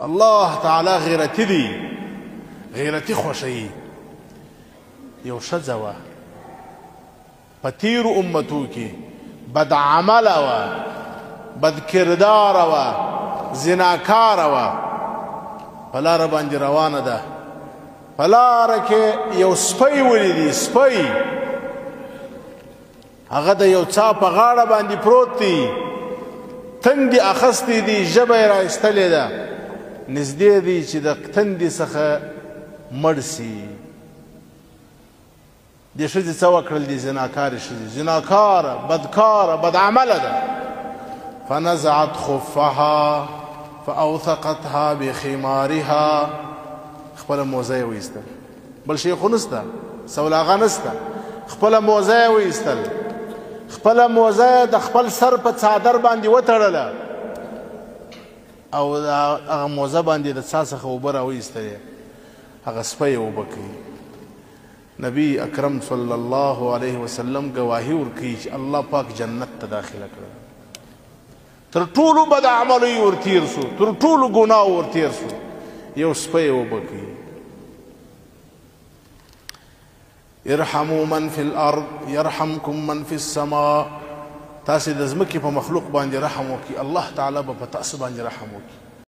الله تعالی غیرتی دی، غیرتی خوښوي. یو ښځه وه په تیرو امتو کې بد عمله وه، بد کرداره وه، زناکاره وه، په لاره باندې روانه ده. په لاره کې یو سپی ولیدي، سپی هغه د یو څا په غاړه باندې پروت دی، تندې اخیستی دي، ژبه یې رایستلې ده، نږدې دی چې د تندې څخه مړ سي. دې ښځې څه وکړل؟ دې زناکارې ښځې، زناکاره، بدکاره، بدعمله ده. فنزعت خفها فاوثقتها بخمارها، خپله موزه یې وایستل، بل شی خو نسته، سولاغه نسته، خپله موزه یې وایستل، خپله موزه د خپل سر په څادر باندې وتړله او هغه موزه باندې د څا څخه اوبه راوایستلې، هغه سپی یې اوبه کوي. نبی اکرم صلی الله علیه وسلم گواهی ورکوي چې الله پاک جنت ته داخله کړه. تر ټولو بد عملو یې ورتېر سو، تر ټولو ګناهو ورتېر سو، یو سپی یې اوبه کوي. ارحموا من فی الارض یرحمکم من فی السماء. تاسې د ځمکې په مخلوق باندې رحم وکړي، الله تعالی به په تاسو باندې رحم وکړي.